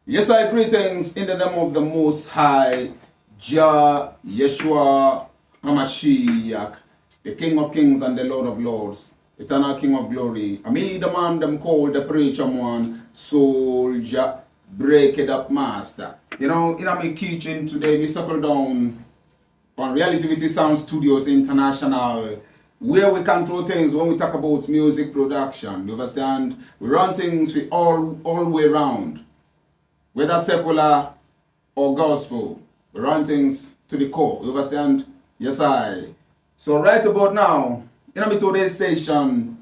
Yes, I greetings in the name of the Most High, Jah Yeshua Hamashiach, the King of Kings and the Lord of Lords, eternal King of Glory. I mean the man them called the preacher one, soldier, break it up master. You know, in my kitchen today, we circle down on Realitivity Sound Studios International, where we control things when we talk about music production. You understand? We run things we all way round. Whether secular or gospel, we run things to the core. You understand? Yes, I. So right about now, in today's station,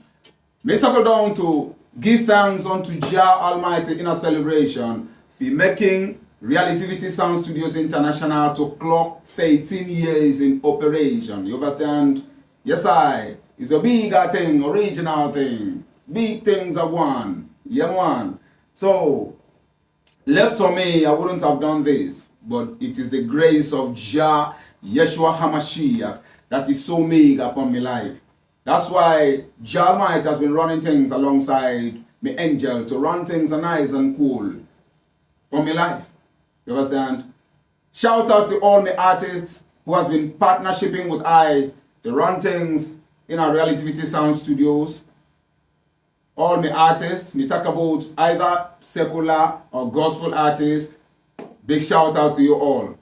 we circle down to give thanks unto Jah Almighty in a celebration for making Realitivity Sound Studios International to clock 13 years in operation. You understand? Yes, I. It's a bigger thing, original thing. Big things are one. Yeah, man. So, left for me, I wouldn't have done this, but it is the grace of Jah Yeshua Hamashiach that is so big upon my life. That's why Jah Almighty has been running things alongside me angel to run things nice and cool for my life. You understand? Shout out to all my artists who has been partnershiping with I to run things in our Realitivity Sound Studios. All my artists, me talk about either secular or gospel artists. Big shout out to you all.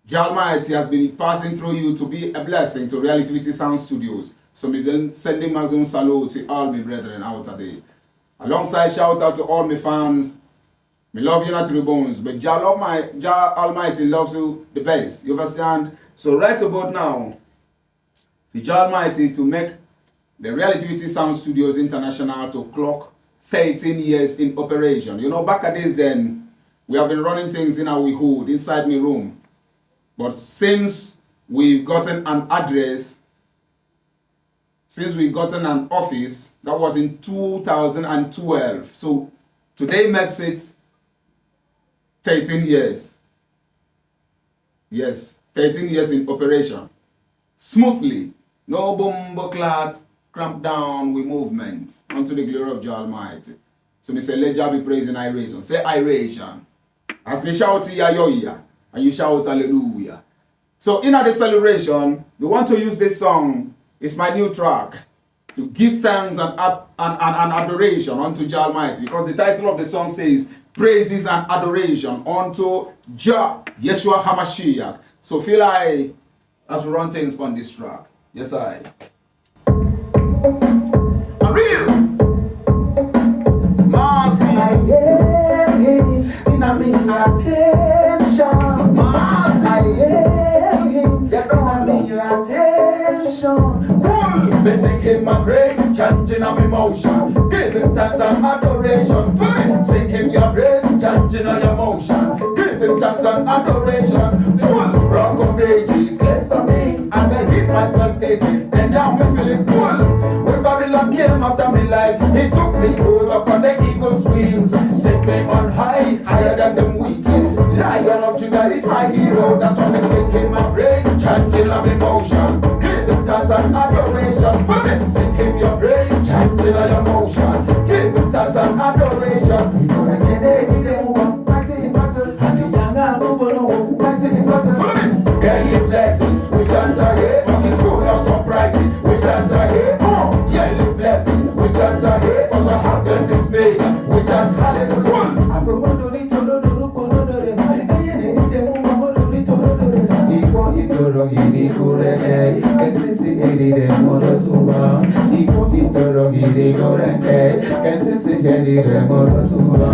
Jah Almighty has been passing through you to be a blessing to Realitivity Sound Studios. So me sending my own salute to all my brethren out today. Alongside shout out to all my fans. Me love you not to the bones, but Jah Almighty loves you the best. You understand? So right about now, for Jah Almighty to make the Realitivity Sound Studios International to clock 13 years in operation. You know, back at this then, we have been running things in our hood, inside my room. But since we've gotten an address, since we've gotten an office, that was in 2012. So today makes it 13 years. Yes, 13 years in operation. Smoothly. No bomb clot. Cramp down with movement unto the glory of Jah Almighty. So me say, let Jah be praised in iration. Say iration. As me shout ya, and you shout hallelujah. So in the celebration, we want to use this song. It's my new track to give thanks and adoration unto Jah Almighty, because the title of the song says praises and adoration unto Jah Yeshua Hamashiach. So feel like as we run things on this track. Yes, I. Real massive, in a me attention, massive, in a me attention. Cool, me sing him my praise, chanting of emotion, give him thanks and adoration. Sing him your praise, chanting of emotion, give him thanks and adoration. Full rock of ages, get for me, and I hit myself aching, and now me feeling cool. Babylon came after me life. He took me over on the eagle's wings, set me on high, higher than them wicked. Lion of Judah is my hero. That's why I sing him my praise, chanting of emotion, give him thanks and adoration. For me, sing him your praise, chanting of emotion, give him thanks and adoration. He gonna get it, he didn't move mighty in battle, and the young are moving mighty in battle. For me, daily blessings, we chant here, cause it's full of surprises, we chant here. Yearly blessings, we chant here, cause our harvest is made, we chant hallelujah.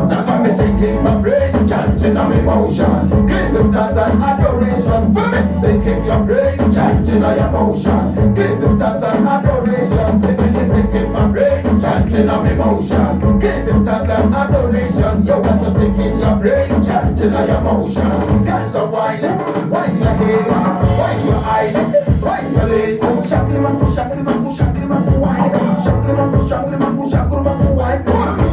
That's why me singing my praise, chanting of emotion, give him thanks and adoration. For me, singing your praise, chanting of emotion, give him thanks and adoration. Sing him my praise, chanting of emotion, give him thanks and adoration. You want to sing in your praise, chanting of emotion. Guys are wine your head, wine your eyes, wine your legs. Shakriman, wine.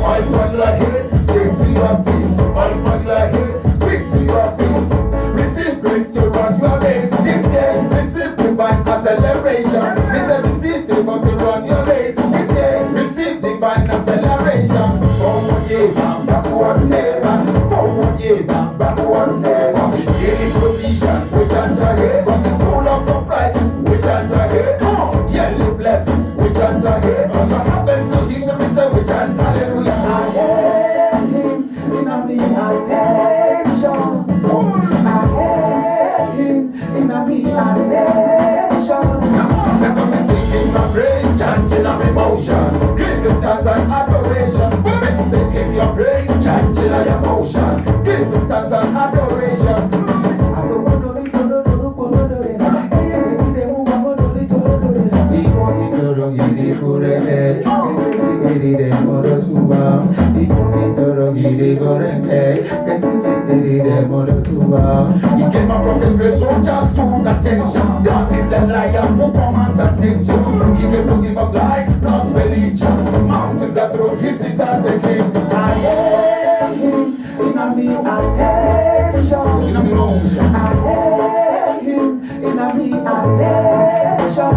All what you hear, speak to your feet. All what you hear, speak to your feet. Receive grace to run your race. This year, receive divine acceleration. Receive favor to run your race. This year, receive divine acceleration. Forward, give, backward, never. Forward. favor, back one day. From his daily provision, which under here. Cause it's full of surprises, which under here. Yearly blessings, which under here. Cause I happen so he should be said, which under hallelujah. I hear him in a me attention. I hear him in a me attention. That's what me singing my praise, chanting my emotion. Give him thanks and adoration. Singing your praise, chanting your emotion. Give him thanks and adoration. He came up from the grace so just to attention. Das is the liar who commands attention. He came to give us life, not religion. Mountain that throne, he sits as a king. I hear him in a me attention. In a me emotion. I hear him in a me attention.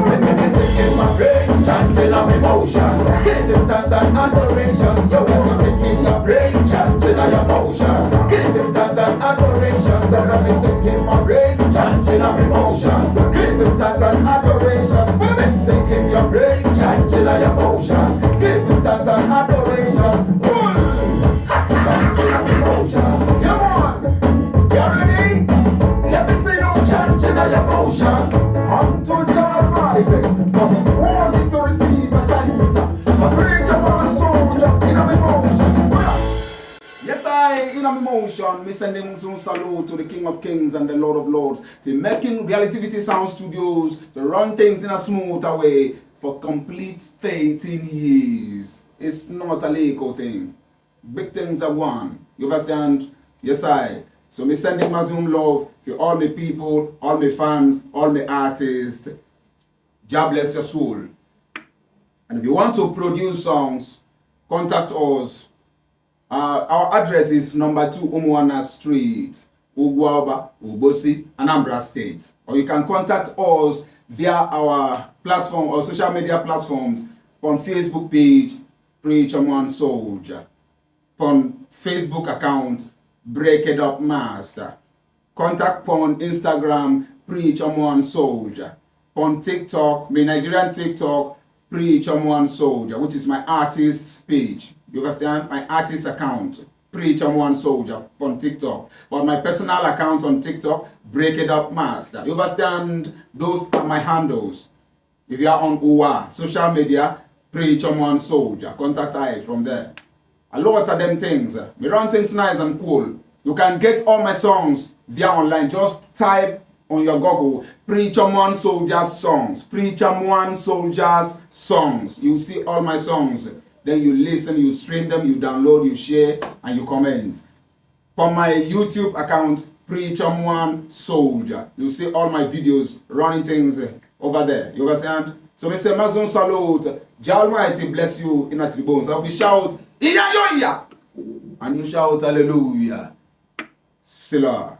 Let me sing my praise, chanting of emotion. Give him thanks and adoration. Yo, let me sing your praise, chanting of emotion. Give him thanks and adoration. Let me sing my praise, chanting of emotion. Give him thanks and adoration. Let me sing your praise, chanting of emotion. Give him thanks and adoration. Chanting of emotion. Come on, you ready? Let me see you chanting of emotion. Unto Jah Almighty, for his warning to receive a giant. A preacher man soldier in a emotion. Yes, in a emotion, me sending some salute to the King of Kings and the Lord of Lords. The making Realitivity Sound Studios to run things in a smoother way for complete 13 years. It's not a Lego thing. Big things are one. You understand? Yes, So me sending my Zoom love to all my people, all my fans, all my artists. God bless your soul. And if you want to produce songs, contact us. Our address is number 2 Umuana Street, Ugwaba, Ubosi, Anambra State. Or you can contact us via our platform or social media platforms on Facebook page, Preacher Man Soldier. On Facebook account, Break It Up Master. Contact on Instagram, Preacher Man Soldier. On TikTok, my Nigerian TikTok, Preacher Man Soldier, which is my artist's page. You understand? My artist account, Preacher Man Soldier on TikTok. But my personal account on TikTok, Break It Up Master. You understand? Those are my handles. If you are on UWA, social media, Preacher Man Soldier. Contact I from there. A lot of them things. We run things nice and cool. You can get all my songs via online. Just type on your Google, Preacher Man Soldier's songs. Preacher Man Soldier's songs. You see all my songs. Then you listen, you stream them, you download, you share, and you comment. For my YouTube account, Preacher Man Soldier. You see all my videos, running things over there. You understand? So me say, Mazon salute. Jah Almighty bless you in the bones. I will shout, Iya yo iya, and you shout hallelujah. Sila.